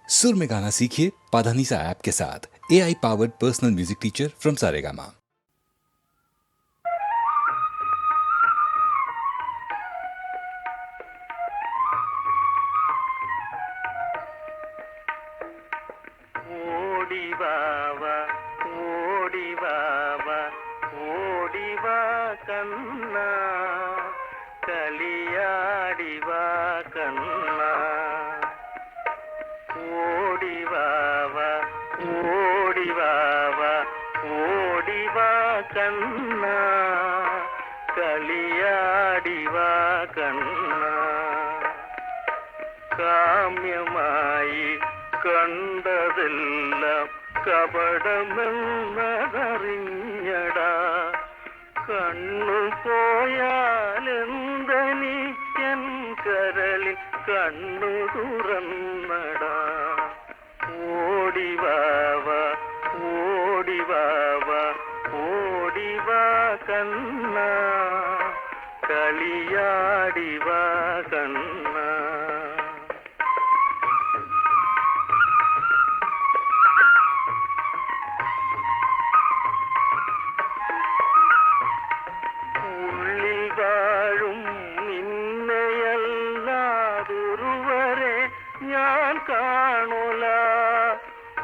सुर में गाना सीखिए पाधानीसा ऐप के साथ। AI powered personal music teacher from Saregama. కన్నా కలియాడివా కన్నా ఓడివావా ఓడివావా ఓడివా కన్నా కలియాడివా కన్నా കാമ്യമായി കണ്ടതെല്ലാം കപടമെന്നതറിഞ്ഞടാ കണ്ണു പോയാലെന്തനിക്കൻ കരളിൽ കണ്ണു തുറന്നടാ ഓടിവാവ ഓടിവാവ ഓടിവാ കണ്ണ കളിയാടിവാ കണ്ണ കാണുല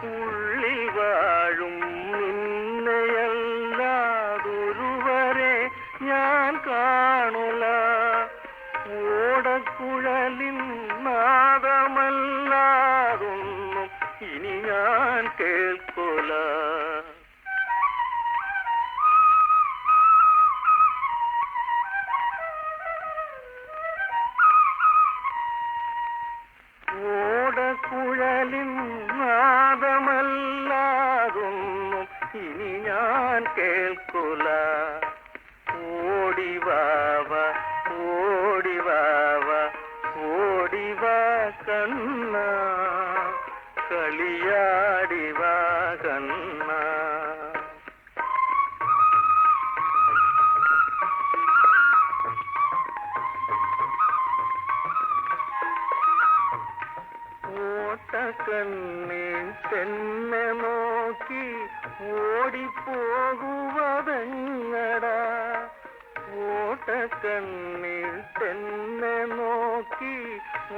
ഉള്ളിൽ വാഴും നിന്നെയല്ലാതൊരുവരെ ഞാൻ കാണുല ഓടക്കുഴലിൻ നാദമല്ലാതൊന്നും ഇനി ഞാൻ കേൾക്കൊല കുഴലിൻ നാദമല്ലാതൊന്നും ഇനി ഞാൻ കേൾക്കുല ഓടിവാവ ഓടിവാവ ഓടിവാ കണ്ണ കളിയാടിവാ കണ്ണ കണ്ണിൽ തന്നെ നോക്കി ഓടിപ്പോകുവതെങ്ങടാ ഓട്ടക്കണ്ണിൽ തന്നെ നോക്കി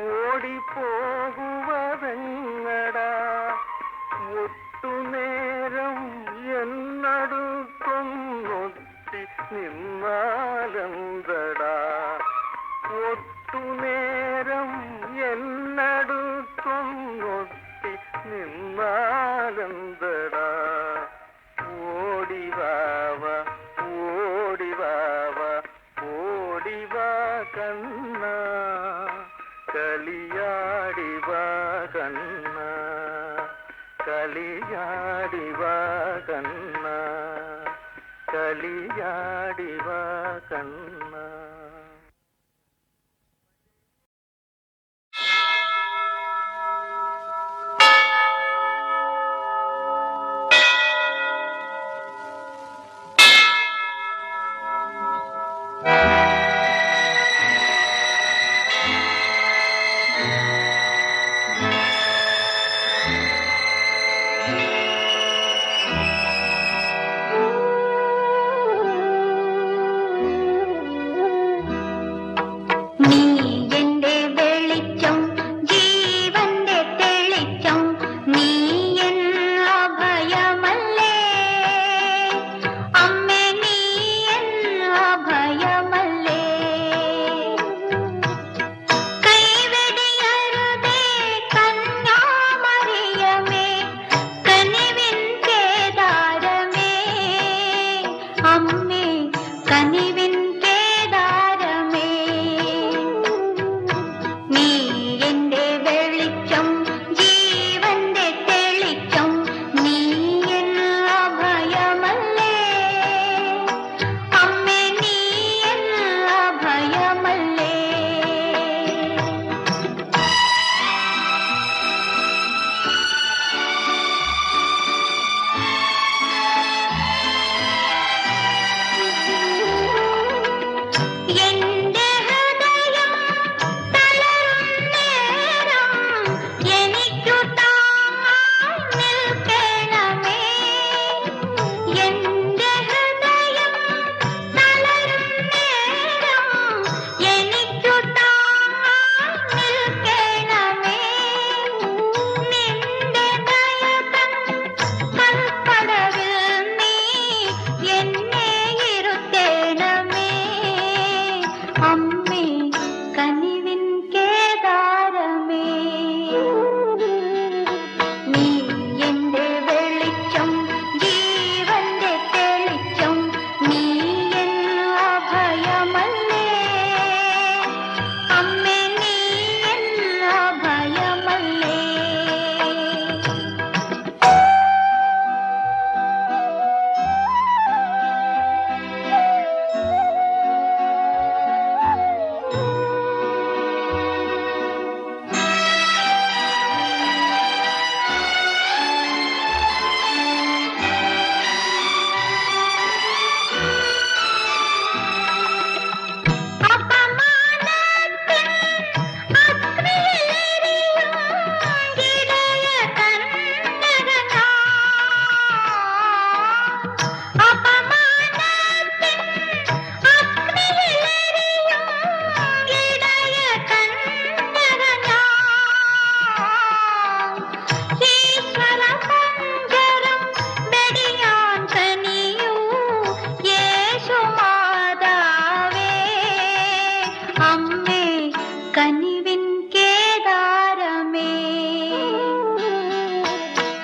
ഓടിപ്പോകുവതെങ്ങടാ ഒട്ടുനേരം എന്നടുത്തൊന്നൊത്തി നിന്നാലെന്തടാ ഒട്ടുനേരം എന്നടുത്തൊന്നൊത്തി നിന്നാലെന്തടാ ഓടിവാവ ഓടിവാവ ഓടിവാ കണ്ണ കളിയാടിവാ കണ്ണ കളിയാടിവാ കണ്ണ കളിയാടിവാ കണ്ണ.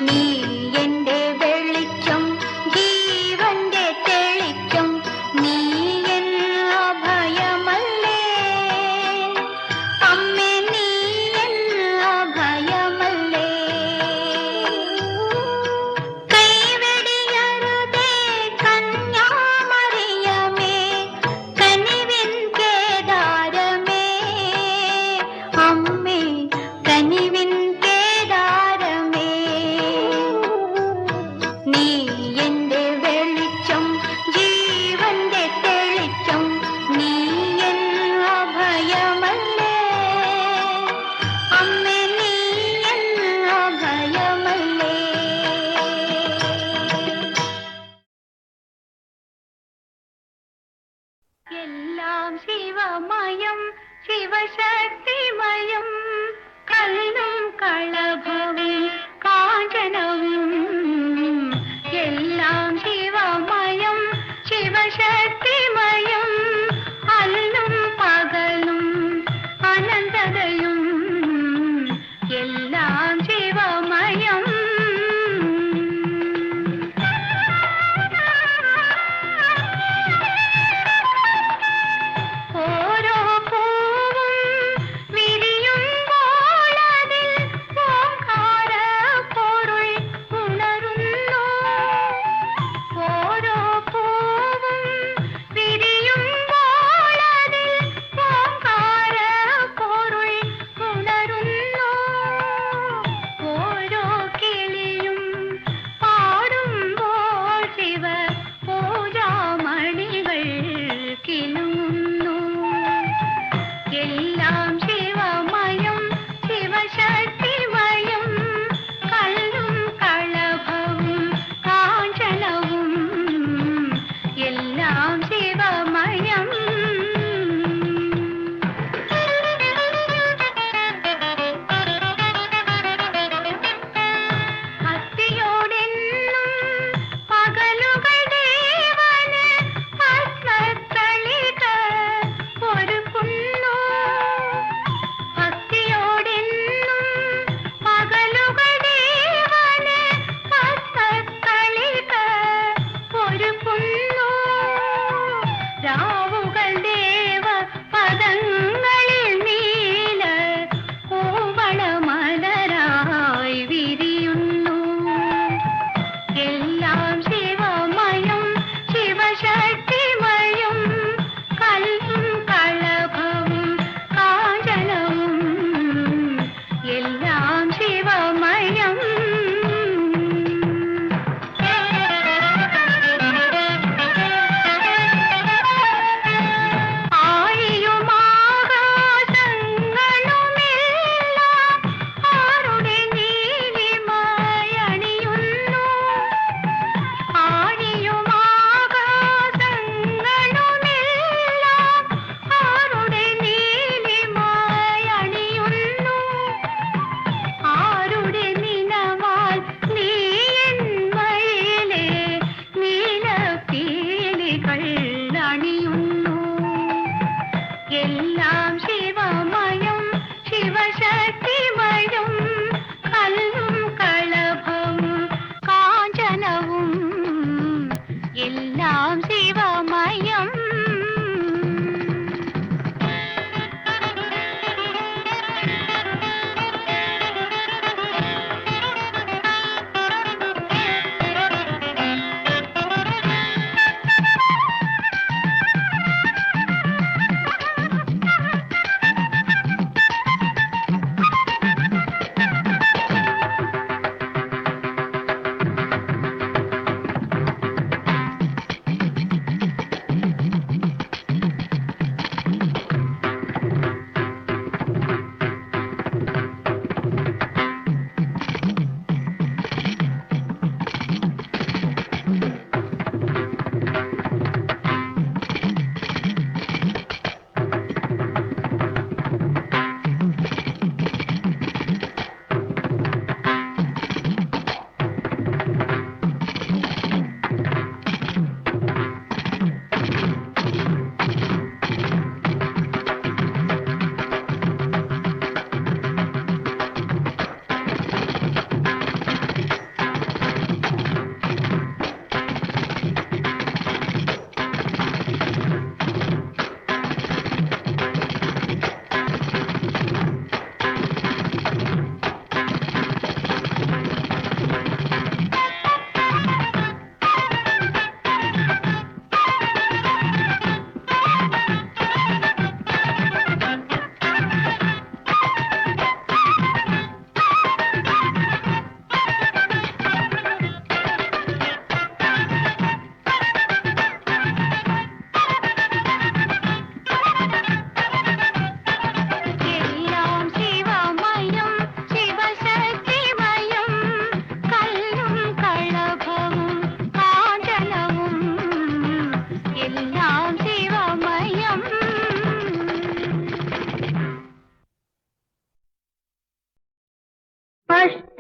നീ എന്റെ വെളിച്ചം, ജീവന്റെ തെളിച്ചം, നീ എൻ അഭയമല്ലേ അമ്മേ, നീ എൻ അഭയമല്ലേ. കൈവെടിയരുതേ കന്യാമറിയമേ, കനിവിൻ കേദാരമേ അമ്മേ, കനിവിൻ കേദാരമേ.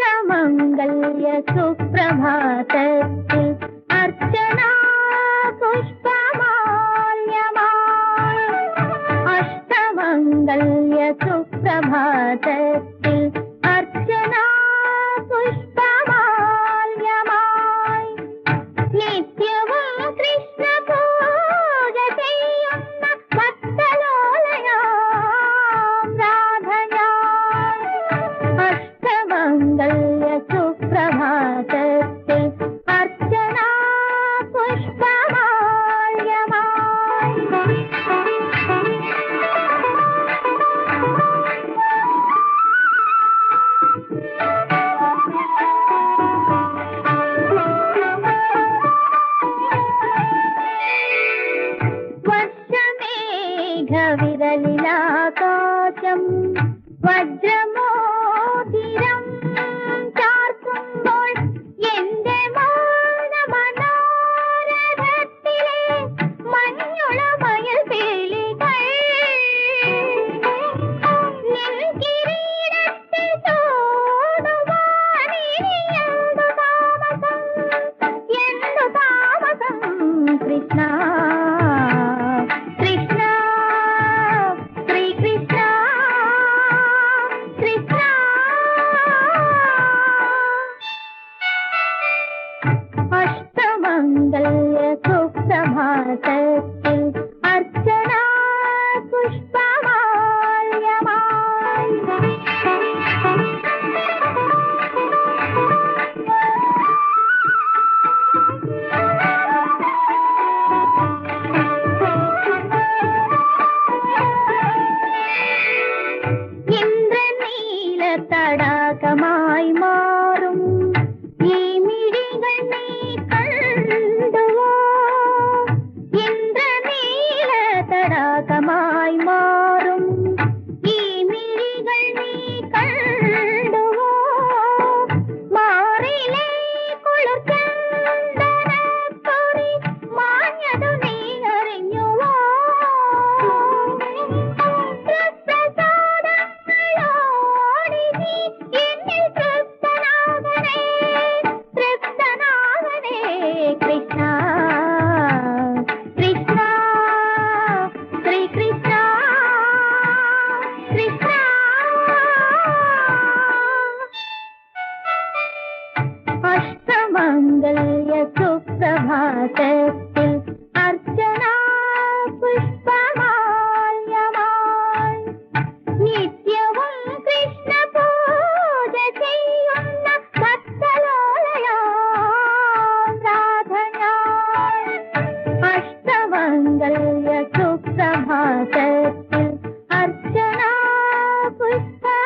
അഷ്ടമംഗല്യ സുപ്രഭാതത്തിൽ അർച്ചനാ പുഷ്പമാല്യമായി അഷ്ടമംഗല്യ സുപ്രഭാതത്തിൽ അർച്ചനാ പുഷ്പമാല്യമായി നിത്യവും കൃഷ്ണ പൂജ ചെയ്യുന്ന ഭക്തലോലയാം രാധയാം അഷ്ടമംഗല്യ സുപ്രഭാതത്തിൽ അർച്ചനാ വർഷമേഘവിരലിലാകാശം വജ്രമോതിരം ചാർത്തുമ്പോൾ എന്റെ മൗനമനോരഥത്തിലെ മഞ്ഞുളമയിൽ പീലികൾ നിൻ കിരീടത്തിൽ ചൂടുവാനിനി എന്തു താമസം കൃഷ്ണ കൃഷ്ണ ശ്രീകൃഷ്ണ കൃഷ്ണ അഷ്ടമംഗല്യ സുപ്രഭാതത്തിൽ അർച്ചനാ ഇന്ദ്രനീല തടാകമായി മാറും ഈ മിഴികൾ നീ കണ്ടുവോ ഇന്ദ്രനീല തടാകമായി മാറും ഈ മിഴികൾ നീ കണ്ടുവോ മാറിലേ കുളിർച്ചന്ദനക്കുറി മാഞ്ഞതു നീ അറിഞ്ഞുവോ തൃപ്രസാദങ്ങളോടി നീ എന്നിൽ തൃപ്തനാകണേ കൃഷ്ണ കൃഷ്ണ ശ്രീകൃഷ്ണ കൃഷ്ണ അഷ്ടമംഗല്യ സുപ്രഭാതത്തിൽ അർച്ചനാ പുഷ്പമാല്യമായി നിത്യവും കൃഷ്ണ പൂജ ചെയ്യുന്ന ഭക്തലോലയാം രാധയാം അഷ്ടമംഗല്യ സുപ്രഭാതത്തിൽ അർച്ചനാ പുഷ്പമാല്യമായി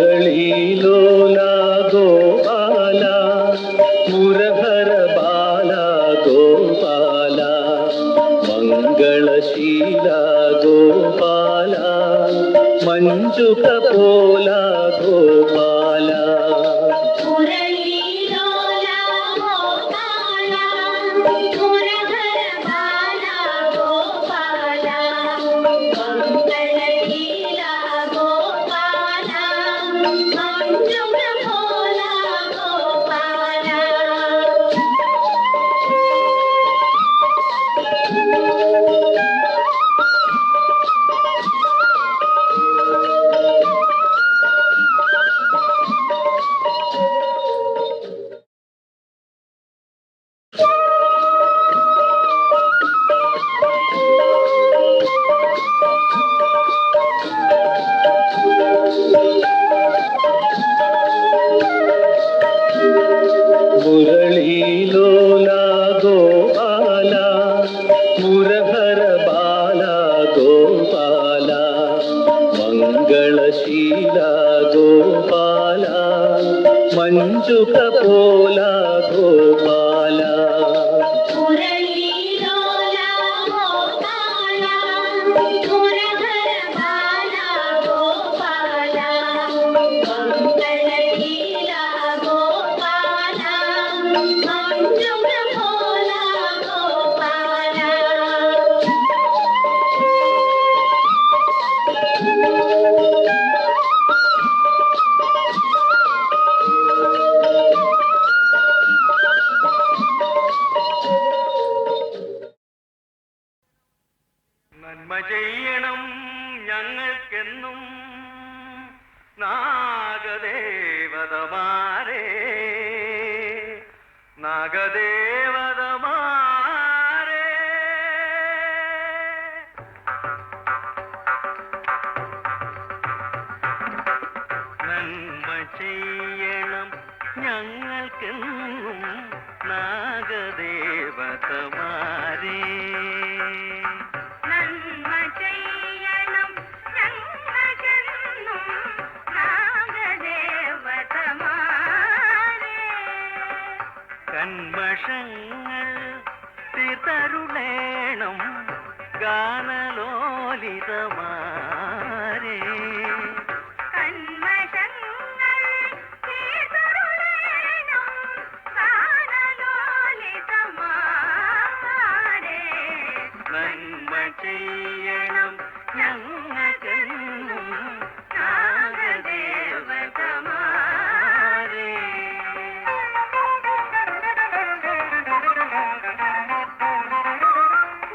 മുരളീലോല ഗോപാല മുരഹര ബാല ഗോപാല മംഗളശീല ഗോപാല മഞ്ജുക പോല ഗോപാല മുരളീലോല ഗോപാല മുരഹര ബാല ഗോപാല മംഗളശീല ഗോപാല മഞ്ജുക പോല ഗോപാല മുരളീലോല ഗോപാല മുരഹര ബാല ഗോപാല മംഗളശീല ഗോപാല മഞ്ജുക പോല ഗോപാല മുരളീലോല ഗോപാല മുരഹര ബാല ഗോപാല നാഗദേവതമാരേ നാഗദേവതമാരേ നന്മ ചെയ്യണം ഞങ്ങൾക്കെന്നും നാഗദേവതമാരേ നന്മ ചെയ്യണം ഞങ്ങൾക്കെന്നും നാഗദേവതമാരേ. കന്മഷങ്ങൾ തീർത്തരുളേണം ഗാനലോലിതമാരേ കന്മഷങ്ങൾ തീർത്തരുളേണം ഗാനലോലിതമാരേ. നന്മ ചെയ്യണം ഞങ്ങൾക്കെന്നും നാഗദേവതമാരേ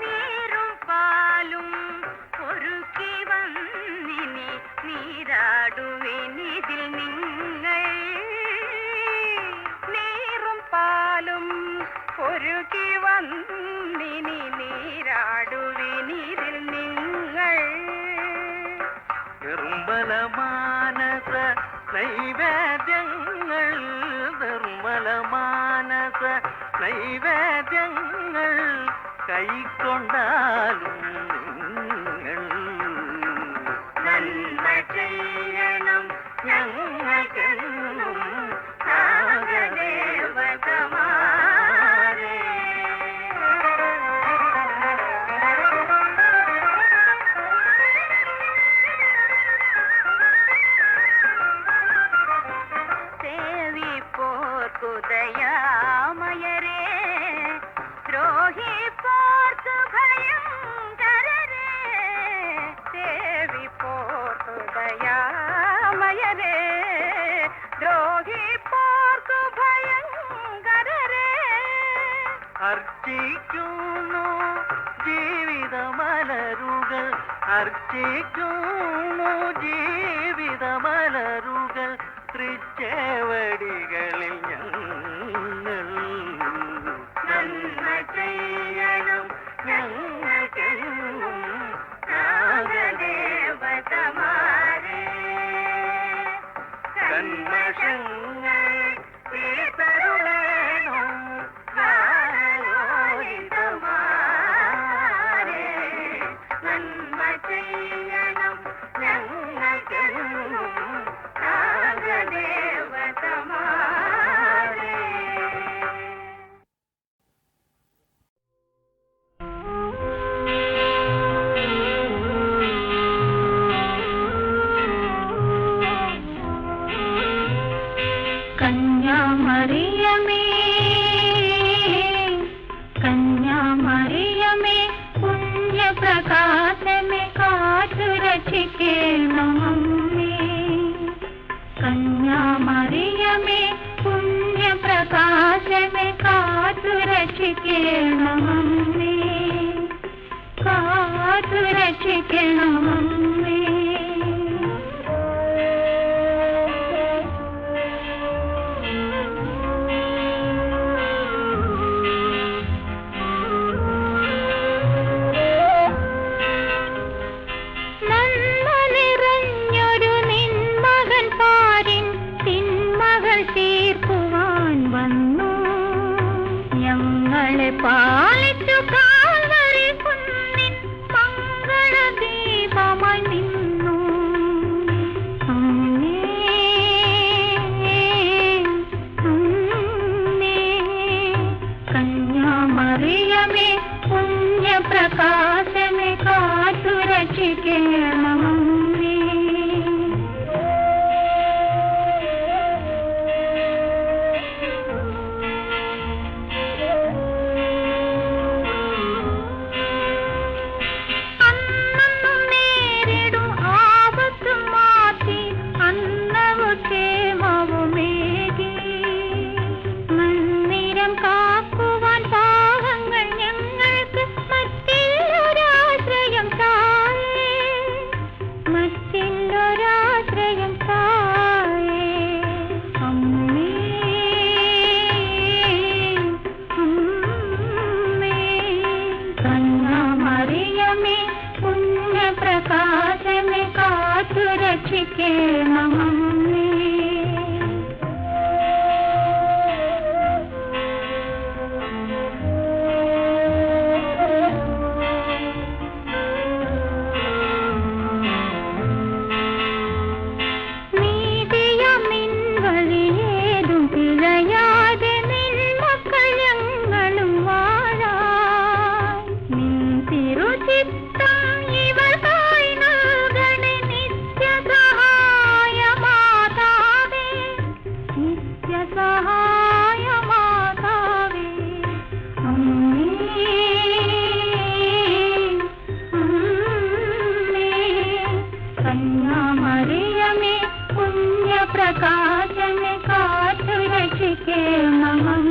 നീരും പാലും ഒരുക്കി വന്നിനി നീരാടുവിനിതിൽ നിങ്ങൾ. നീരും പാലും ഒരുക്കി വന്നിനി നീരാടുവിനിതിൽ നിങ്ങൾ. നിർമ്മല മാനസ നൈവേദ്യങ്ങൾ നിർമ്മല മാനസ നൈവേദ്യങ്ങൾ കൈക്കൊണ്ടാലും നിങ്ങൾ നന്മ ചെയ്യണം ഞങ്ങൾക്കെന്നും നാഗദേവതമാരേ. സേവിപ്പോർക്കുദയാമയരേ ദ്രോഹിപ്പോർക്കു ഭയങ്കരരേ. സേവിപ്പോർക്കുദയാമയരേ ദ്രോഹിപ്പോർക്കു ഭയങ്കരരേ. അർച്ചിക്കുന്നു ജീവിതമലരുകൾ അർച്ചിക്കുന്നു ജീവിതമലരുകൾ തൃച്ചേവടികളിൽ ഞങ്ങൾ നന്മ ചെയ്യണം ഞങ്ങൾക്കെന്നും നാഗദേവതമാരേ. കന്മഷങ്ങൾ തീർത്തരുളേണം ഗാനലോലിതമാരേ. നന്മ ചെയ്യണം ഞങ്ങൾക്കെന്നും നാഗദേവതമാരേ. കന്യാമറിയമേ കന്യാമറിയമേ പുണ്യപ്രകാശമേ കാത്തുരക്ഷിക്കണമേ. കന്യാമറിയമേ പുണ്യപ്രകാശമേ കാത്തുരക്ഷിക്കണമേ കാത്തുരക്ഷിക്കണമേ. നന്മ നിറഞ്ഞൊരു നിന്മകൻ പാരിൻ തിന്മകൾ തീർക്കുവാൻ വന്നു. ഞങ്ങളെ പാലിച്ചു കാൽവരി കുന്നിൻ മംഗളദീപമായി നിന്നു. അങ്ങേ അങ്ങേ കന്യാമറിയമേ പുണ്യപ്രകാശമേ കാത്തുരക്ഷിക്കണമേ. അന്നു നേരിടും ആപത്തു മാറ്റി അന്നവു ക്ഷേമവുമേകി. മന്ദിരം കാക്കുവാൻ പാവങ്ങൾ ഞങ്ങൾക്ക് മറ്റില്ലൊരാശ്രയം താഴെ മറ്റില്ലൊരാശ്രയം താഴെ. മറിയമേ പുണ്യപ്രകാശമേ കാത്തു രക്ഷിക്കേ മമം